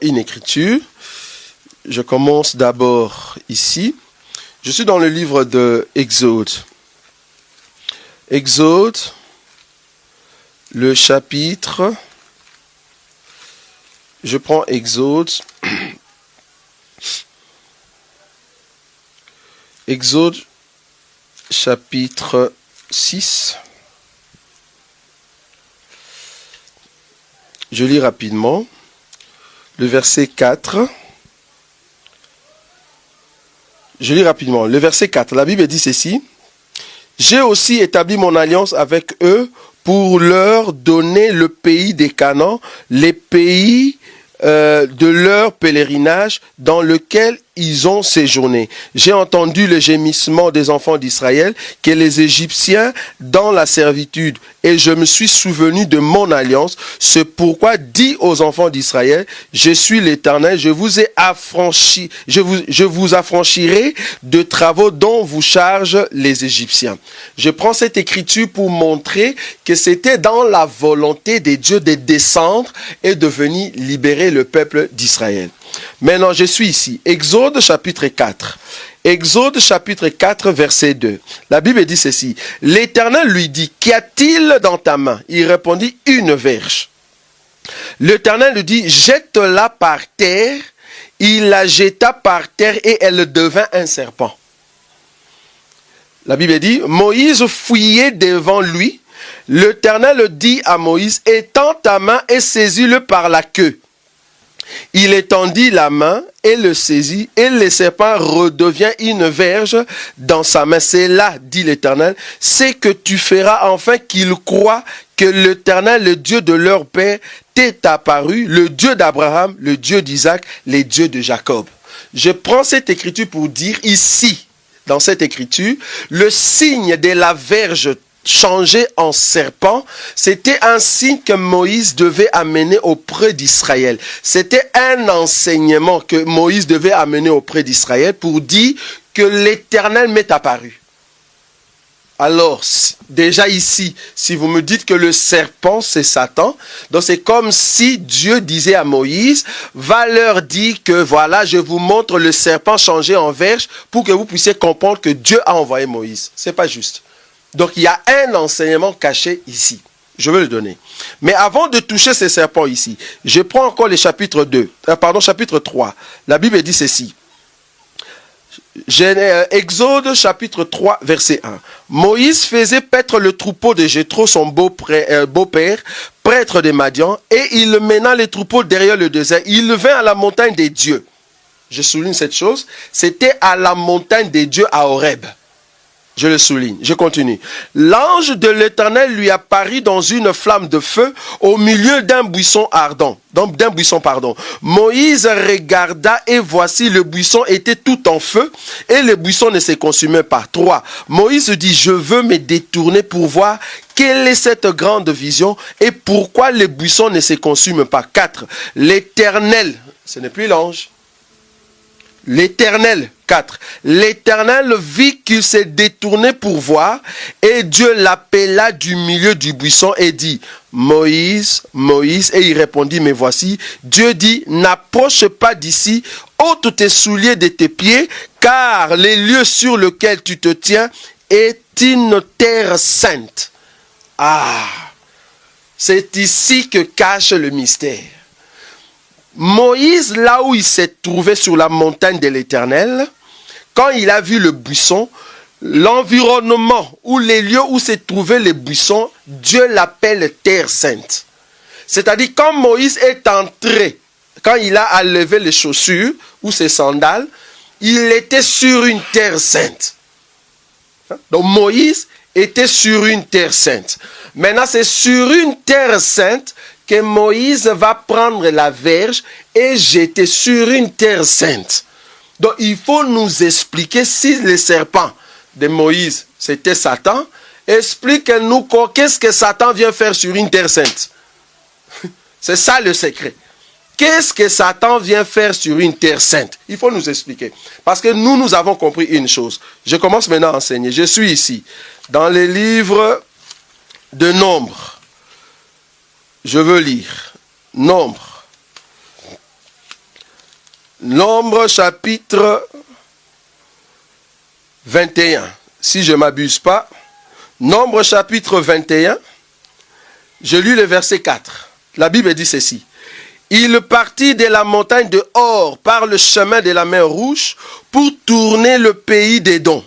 Une écriture. Je commence d'abord ici. Je suis dans le livre de Exode. Exode, le chapitre. Je prends Exode. Exode, chapitre 6. Je lis rapidement. Le verset 4. Je lis rapidement. Le verset 4. La Bible dit ceci. J'ai aussi établi mon alliance avec eux pour leur donner le pays des Canaan, les pays de leur pèlerinage dans lequel ils ont séjourné. J'ai entendu le gémissement des enfants d'Israël, que les Égyptiens dans la servitude, et je me suis souvenu de mon alliance. C'est pourquoi dis aux enfants d'Israël, je suis l'Éternel, je vous ai affranchi, je vous affranchirai de travaux dont vous chargent les Égyptiens. Je prends cette écriture pour montrer que c'était dans la volonté de Dieu de descendre et de venir libérer le peuple d'Israël. Maintenant, je suis ici. Exode chapitre 4. Exode chapitre 4, verset 2. La Bible dit ceci. L'Éternel lui dit, qu'y a-t-il dans ta main? Il répondit, une verge. L'Éternel lui dit, jette-la par terre. Il la jeta par terre et elle devint un serpent. La Bible dit, Moïse fouillait devant lui. L'Éternel dit à Moïse, étends ta main et saisis-le par la queue. Il étendit la main et le saisit, et le serpent redevient une verge dans sa main. C'est là, dit l'Éternel, c'est que tu feras enfin qu'ils croient que l'Éternel, le Dieu de leur père, t'est apparu, le Dieu d'Abraham, le Dieu d'Isaac, les dieux de Jacob. Je prends cette écriture pour dire ici, dans cette écriture, le signe de la verge changé en serpent, c'était un signe que Moïse devait amener auprès d'Israël. C'était un enseignement que Moïse devait amener auprès d'Israël pour dire que l'Éternel m'est apparu. Alors, déjà ici, si vous me dites que le serpent, c'est Satan, donc c'est comme si Dieu disait à Moïse, va leur dire que voilà, je vous montre le serpent changé en verge pour que vous puissiez comprendre que Dieu a envoyé Moïse. C'est pas juste. Donc, il y a un enseignement caché ici. Je vais le donner. Mais avant de toucher ces serpents ici, je prends encore le chapitre 3. La Bible dit ceci. Exode chapitre 3, verset 1. Moïse faisait paître le troupeau de Jéthro, son beau-père, prêtre de Madian, et il mena les troupeaux derrière le désert. Il vint à la montagne des dieux. Je souligne cette chose. C'était à la montagne des dieux à Horeb. Je le souligne, je continue. L'ange de l'Éternel lui apparut dans une flamme de feu au milieu d'un buisson ardent. Moïse regarda et voici le buisson était tout en feu et le buisson ne se consumait pas. 3. Moïse dit, je veux me détourner pour voir quelle est cette grande vision et pourquoi le buisson ne se consume pas. 4. L'Éternel, ce n'est plus l'ange. L'Éternel, 4. L'Éternel vit qu'il s'est détourné pour voir, et Dieu l'appela du milieu du buisson et dit, Moïse, Moïse, et il répondit, mais voici, Dieu dit, n'approche pas d'ici, ôte tes souliers de tes pieds, car les lieux sur lesquels tu te tiens est une terre sainte. Ah, c'est ici que cache le mystère. Moïse, là où il s'est trouvé sur la montagne de l'Éternel, quand il a vu le buisson, l'environnement ou les lieux où s'est trouvé le buisson, Dieu l'appelle terre sainte. C'est-à-dire quand Moïse est entré, quand il a enlevé les chaussures ou ses sandales, il était sur une terre sainte. Donc Moïse était sur une terre sainte. Maintenant c'est sur une terre sainte que Moïse va prendre la verge et jeter sur une terre sainte. Donc il faut nous expliquer si le serpent de Moïse c'était Satan. Explique-nous qu'est-ce que Satan vient faire sur une terre sainte. C'est ça le secret. Qu'est-ce que Satan vient faire sur une terre sainte? Il faut nous expliquer. Parce que nous avons compris une chose. Je commence maintenant à enseigner. Je suis ici, dans les livres de Nombre. Je veux lire. Nombre. Nombre chapitre 21. Si je ne m'abuse pas. Nombre chapitre 21. Je lis le verset 4. La Bible dit ceci. Il partit de la montagne de Hor par le chemin de la mer Rouge pour tourner le pays d'Édom.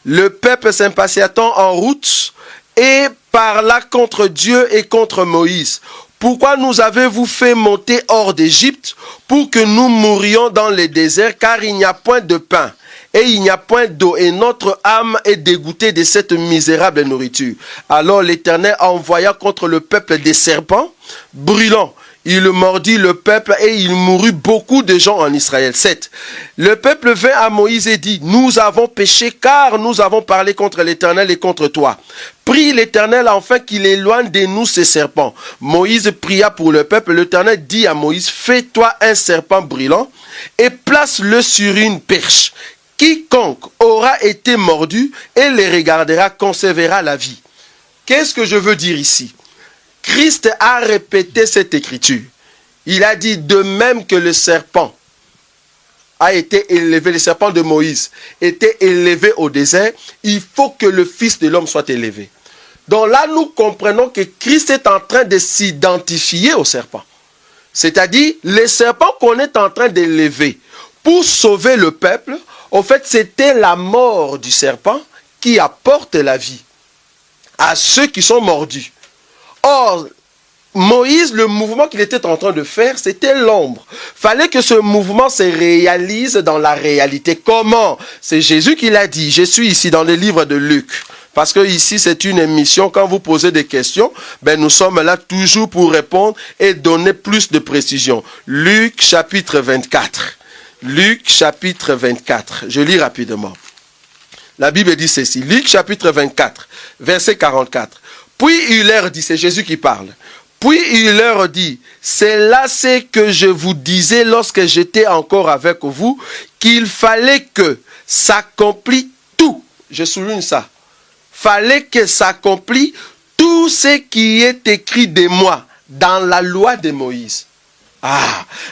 Le peuple s'impatientant en route et parla contre Dieu et contre Moïse. Pourquoi nous avez-vous fait monter hors d'Égypte pour que nous mourions dans les déserts, car il n'y a point de pain et il n'y a point d'eau, et notre âme est dégoûtée de cette misérable nourriture. Alors l'Éternel envoya contre le peuple des serpents brûlants. Il mordit le peuple et il mourut beaucoup de gens en Israël. 7. Le peuple vint à Moïse et dit, nous avons péché car nous avons parlé contre l'Éternel et contre toi. Prie l'Éternel afin qu'il éloigne de nous ces serpents. Moïse pria pour le peuple. L'Éternel dit à Moïse, fais-toi un serpent brûlant et place-le sur une perche. Quiconque aura été mordu et les regardera conservera la vie. Qu'est-ce que je veux dire ici? Christ a répété cette écriture. Il a dit de même que le serpent a été élevé, le serpent de Moïse était élevé au désert, il faut que le Fils de l'homme soit élevé. Donc là, nous comprenons que Christ est en train de s'identifier au serpent. C'est-à-dire, les serpents qu'on est en train d'élever pour sauver le peuple, en fait, c'était la mort du serpent qui apporte la vie à ceux qui sont mordus. Or, Moïse, le mouvement qu'il était en train de faire, c'était l'ombre. Fallait que ce mouvement se réalise dans la réalité. Comment? C'est Jésus qui l'a dit. Je suis ici dans le livre de Luc. Parce que ici, c'est une émission. Quand vous posez des questions, nous sommes là toujours pour répondre et donner plus de précision. Luc chapitre 24. Luc chapitre 24. Je lis rapidement. La Bible dit ceci. Luc chapitre 24, verset 44. Puis il leur dit, c'est Jésus qui parle. Puis il leur dit, c'est là ce que je vous disais lorsque j'étais encore avec vous, qu'il fallait que s'accomplisse tout. Je souligne ça. Fallait que s'accomplisse tout ce qui est écrit de moi dans la loi de Moïse.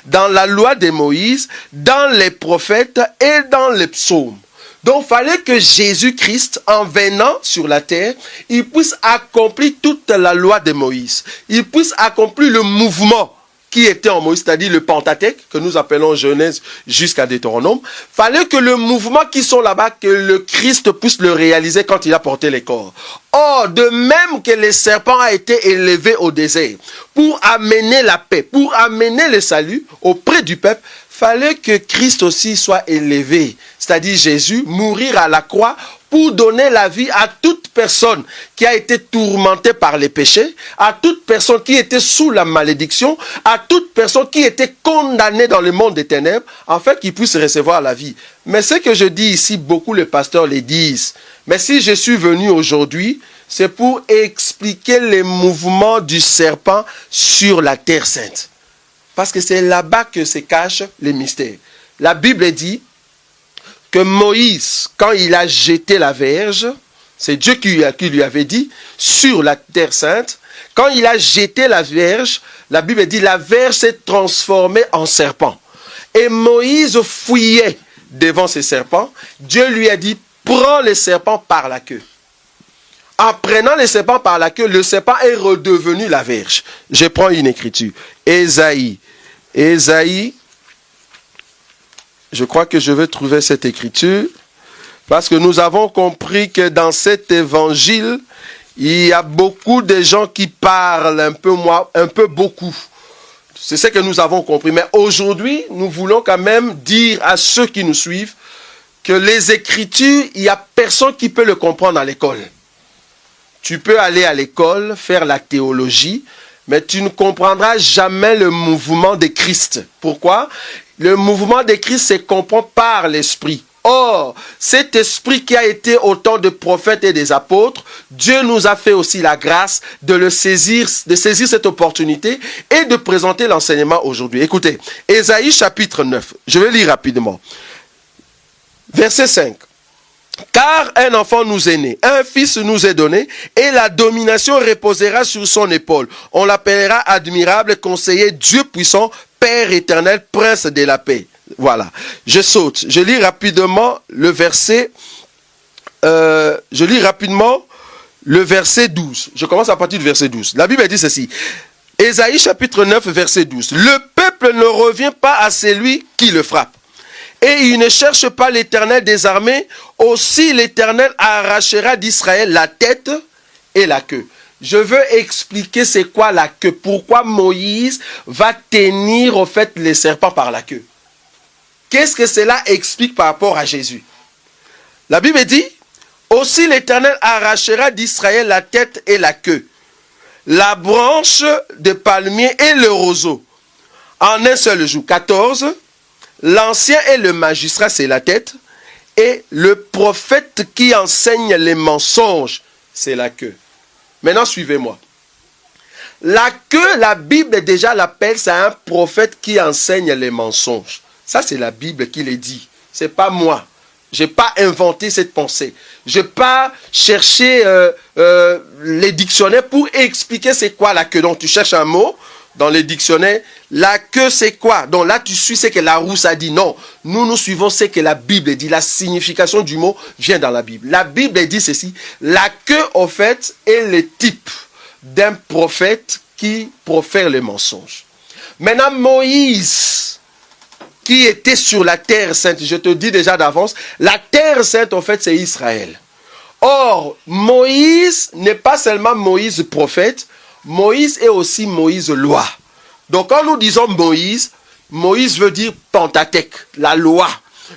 Dans la loi de Moïse, dans les prophètes et dans les psaumes. Donc, il fallait que Jésus-Christ, en venant sur la terre, il puisse accomplir toute la loi de Moïse. Il puisse accomplir le mouvement qui était en Moïse, c'est-à-dire le Pentateuque, que nous appelons Genèse jusqu'à Deutéronome. Il fallait que le mouvement qui sont là-bas, que le Christ puisse le réaliser quand il a porté les corps. Or, de même que le serpent a été élevé au désert pour amener la paix, pour amener le salut auprès du peuple, fallait que Christ aussi soit élevé, c'est-à-dire Jésus, mourir à la croix pour donner la vie à toute personne qui a été tourmentée par les péchés, à toute personne qui était sous la malédiction, à toute personne qui était condamnée dans le monde des ténèbres, afin qu'il puisse recevoir la vie. Mais ce que je dis ici, beaucoup les pasteurs le disent. Mais si je suis venu aujourd'hui, c'est pour expliquer les mouvements du serpent sur la terre sainte. Parce que c'est là-bas que se cache le mystère. La Bible dit que Moïse, quand il a jeté la verge, c'est Dieu qui lui avait dit, sur la terre sainte, quand il a jeté la verge, la Bible dit, la verge s'est transformée en serpent. Et Moïse fouillait devant ces serpents. Dieu lui a dit, prends le serpent par la queue. En prenant le serpent par la queue, le serpent est redevenu la verge. Je prends une écriture. Ésaïe, je crois que je vais trouver cette écriture, parce que nous avons compris que dans cet évangile, il y a beaucoup de gens qui parlent un peu beaucoup. C'est ce que nous avons compris. Mais aujourd'hui, nous voulons quand même dire à ceux qui nous suivent que les Écritures, il n'y a personne qui peut le comprendre à l'école. Tu peux aller à l'école, faire la théologie, mais tu ne comprendras jamais le mouvement de Christ. Pourquoi? Le mouvement de Christ se comprend par l'Esprit. Or, cet esprit qui a été au temps des prophètes et des apôtres, Dieu nous a fait aussi la grâce de saisir cette opportunité et de présenter l'enseignement aujourd'hui. Écoutez, Ésaïe chapitre 9, je vais lire rapidement. Verset 5. Car un enfant nous est né, un fils nous est donné, et la domination reposera sur son épaule. On l'appellera admirable, conseiller, Dieu puissant, Père éternel, prince de la paix. Voilà. Je saute. Je lis rapidement le verset. Je lis rapidement le verset 12. Je commence à partir du verset 12. La Bible dit ceci. Ésaïe chapitre 9, verset 12. Le peuple ne revient pas à celui qui le frappe. Et il ne cherche pas l'Éternel des armées. Aussi l'Éternel arrachera d'Israël la tête et la queue. Je veux expliquer c'est quoi la queue. Pourquoi Moïse va tenir au fait les serpents par la queue. Qu'est-ce que cela explique par rapport à Jésus? La Bible dit, aussi l'Éternel arrachera d'Israël la tête et la queue, la branche de palmier et le roseau, en un seul jour. 14, l'ancien et le magistrat, c'est la tête, et le prophète qui enseigne les mensonges, c'est la queue. Maintenant, suivez-moi. La queue, la Bible déjà l'appelle, c'est un prophète qui enseigne les mensonges. Ça, c'est la Bible qui le dit. Ce n'est pas moi. Je n'ai pas inventé cette pensée. Je n'ai pas cherché les dictionnaires pour expliquer c'est quoi la queue. Donc, tu cherches un mot dans les dictionnaires. La queue, c'est quoi? Donc là, tu suis ce que Larousse a dit. Non, nous suivons ce que la Bible dit. La signification du mot vient dans la Bible. La Bible dit ceci. La queue, au fait, est le type d'un prophète qui profère les mensonges. Maintenant, Moïse, qui était sur la terre sainte, je te dis déjà d'avance, la terre sainte, en fait, c'est Israël. Or, Moïse n'est pas seulement Moïse prophète, Moïse est aussi Moïse loi. Donc, quand nous disons Moïse, Moïse veut dire Pentateuque, la loi,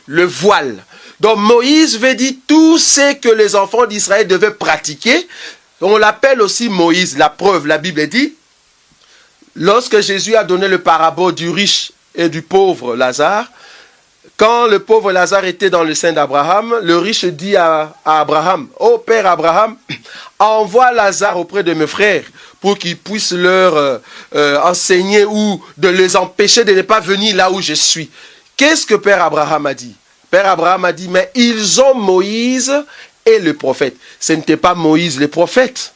le voile. Donc, Moïse veut dire tout ce que les enfants d'Israël devaient pratiquer. On l'appelle aussi Moïse. La preuve, la Bible dit, lorsque Jésus a donné le parabole du riche et du pauvre Lazare, quand le pauvre Lazare était dans le sein d'Abraham, le riche dit à Abraham, « Oh Père Abraham, envoie Lazare auprès de mes frères pour qu'ils puissent leur enseigner ou de les empêcher de ne pas venir là où je suis. » Qu'est-ce que Père Abraham a dit? Père Abraham a dit, « Mais ils ont Moïse et le prophète. » Ce n'était pas Moïse le prophète.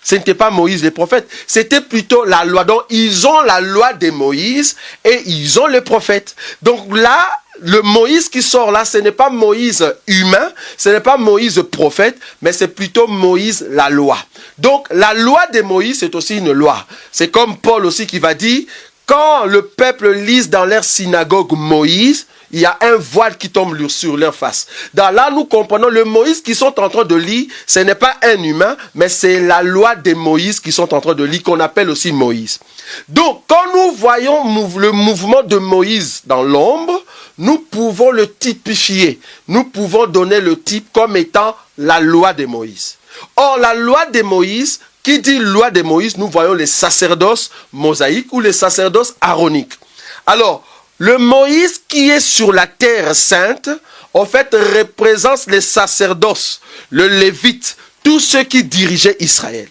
Ce n'était pas Moïse le prophète, c'était plutôt la loi. Donc, ils ont la loi de Moïse et ils ont le prophète. Donc là, le Moïse qui sort là, ce n'est pas Moïse humain, ce n'est pas Moïse prophète, mais c'est plutôt Moïse la loi. Donc, la loi de Moïse, c'est aussi une loi. C'est comme Paul aussi qui va dire, quand le peuple lise dans leur synagogue Moïse, il y a un voile qui tombe sur leur face. Dans là, nous comprenons le Moïse qui sont en train de lire, ce n'est pas un humain, mais c'est la loi de Moïse qui sont en train de lire, qu'on appelle aussi Moïse. Donc, quand nous voyons le mouvement de Moïse dans l'ombre, nous pouvons le typifier. Nous pouvons donner le type comme étant la loi de Moïse. Or, la loi de Moïse, qui dit loi de Moïse, nous voyons les sacerdoces mosaïques ou les sacerdoces aaroniques. Alors, le Moïse qui est sur la terre sainte, en fait, représente les sacerdoces, le lévite, tous ceux qui dirigeaient Israël.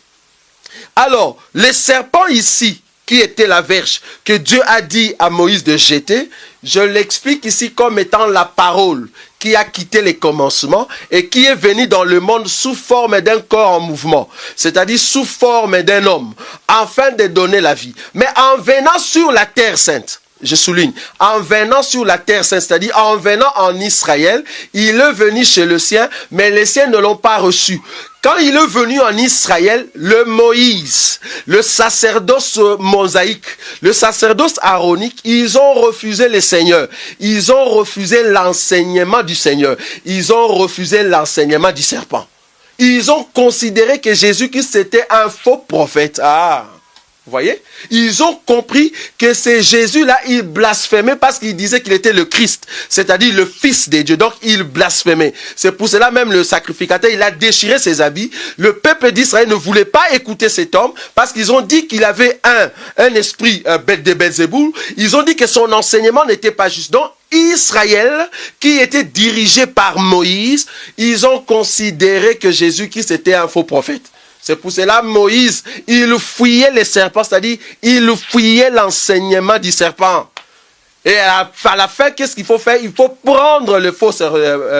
Alors, les serpents ici, qui était la verge que Dieu a dit à Moïse de jeter, je l'explique ici comme étant la parole qui a quitté les commencements et qui est venue dans le monde sous forme d'un corps en mouvement, c'est-à-dire sous forme d'un homme, afin de donner la vie. Mais en venant sur la terre sainte, je souligne, en venant sur la terre sainte, c'est-à-dire en venant en Israël, il est venu chez le sien, mais les siens ne l'ont pas reçu. Quand il est venu en Israël, le Moïse, le sacerdoce mosaïque, le sacerdoce aaronique, ils ont refusé le Seigneur. Ils ont refusé l'enseignement du Seigneur. Ils ont refusé l'enseignement du serpent. Ils ont considéré que Jésus-Christ était un faux prophète. Vous voyez? Ils ont compris que c'est Jésus-là, il blasphémait parce qu'il disait qu'il était le Christ, c'est-à-dire le Fils de Dieu. Donc, il blasphémait. C'est pour cela même le sacrificateur, il a déchiré ses habits. Le peuple d'Israël ne voulait pas écouter cet homme parce qu'ils ont dit qu'il avait un esprit de Belzéboul. Ils ont dit que son enseignement n'était pas juste. Donc, Israël, qui était dirigé par Moïse, ils ont considéré que Jésus-Christ était un faux prophète. C'est pour cela Moïse, il fouillait les serpents, c'est-à-dire il fouillait l'enseignement du serpent. Et à la fin, qu'est-ce qu'il faut faire? Il faut prendre le faux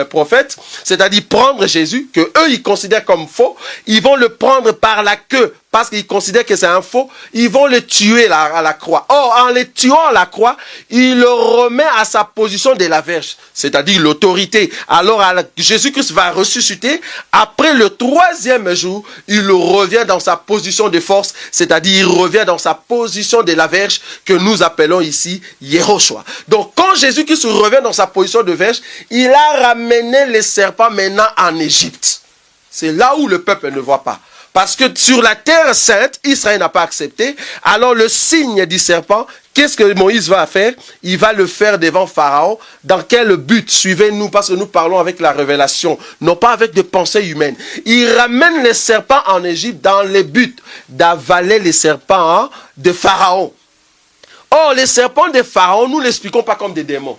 prophète, c'est-à-dire prendre Jésus, que eux ils considèrent comme faux. Ils vont le prendre par la queue, parce qu'ils considèrent que c'est un faux, ils vont le tuer à la croix. Or, en le tuant à la croix, il le remet à sa position de la Vierge, c'est-à-dire l'autorité. Alors, Jésus-Christ va ressusciter. Après le 3e jour, il revient dans sa position de force, c'est-à-dire il revient dans sa position de la Vierge que nous appelons ici Yehoshua. Donc, quand Jésus-Christ revient dans sa position de Vierge, il a ramené les serpents maintenant en Égypte. C'est là où le peuple ne voit pas. Parce que sur la terre sainte, Israël n'a pas accepté. Alors le signe du serpent, qu'est-ce que Moïse va faire? Il va le faire devant Pharaon. Dans quel but? Suivez-nous, parce que nous parlons avec la révélation, non pas avec des pensées humaines. Il ramène les serpents en Égypte dans le but d'avaler les serpents de Pharaon. Or, les serpents de Pharaon, nous ne l'expliquons pas comme des démons.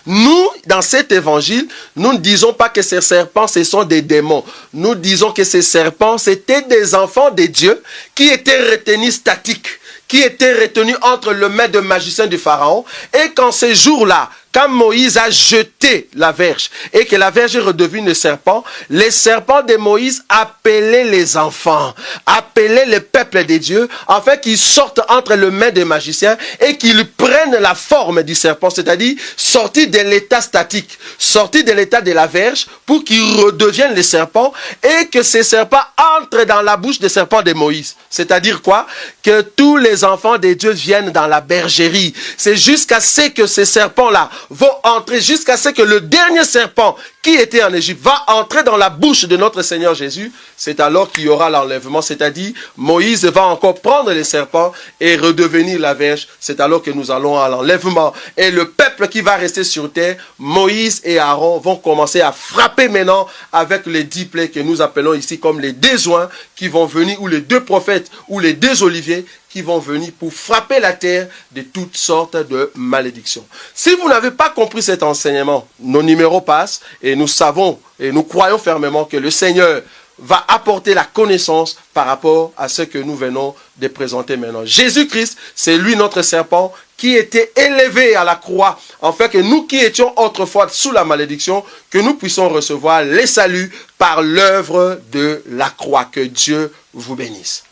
Nous, dans cet évangile, nous ne disons pas que ces serpents, ce sont des démons. Nous disons que ces serpents, c'était des enfants de Dieu qui étaient retenus statiques, qui étaient retenus entre le maître de magicien du Pharaon. Et qu'en ces jours-là, quand Moïse a jeté la verge et que la verge est redevenue le serpent, les serpents de Moïse appelaient les enfants, appelaient le peuple de Dieu, afin qu'ils sortent entre le maître des magiciens et qu'ils prennent la forme du serpent, c'est-à-dire sortir de l'état statique, sortir de l'état de la verge pour qu'ils redeviennent les serpents et que ces serpents entrent dans la bouche des serpents de Moïse. C'est-à-dire quoi? Que tous les enfants de Dieu viennent dans la bergerie. C'est jusqu'à ce que ces serpents-là vont entrer, jusqu'à ce que le dernier serpent qui était en Égypte va entrer dans la bouche de notre Seigneur Jésus. C'est alors qu'il y aura l'enlèvement, c'est-à-dire Moïse va encore prendre les serpents et redevenir la verge. C'est alors que nous allons à l'enlèvement. Et le peuple qui va rester sur terre, Moïse et Aaron vont commencer à frapper maintenant avec les 10 plaies que nous appelons ici comme les 2 oins qui vont venir, ou les 2 prophètes, ou les 2 oliviers qui vont venir pour frapper la terre de toutes sortes de malédictions. Si vous n'avez pas compris cet enseignement, nos numéros passent et nous savons et nous croyons fermement que le Seigneur va apporter la connaissance par rapport à ce que nous venons de présenter maintenant. Jésus-Christ, c'est lui notre serpent qui était élevé à la croix, afin que nous qui étions autrefois sous la malédiction, que nous puissions recevoir les saluts par l'œuvre de la croix. Que Dieu vous bénisse.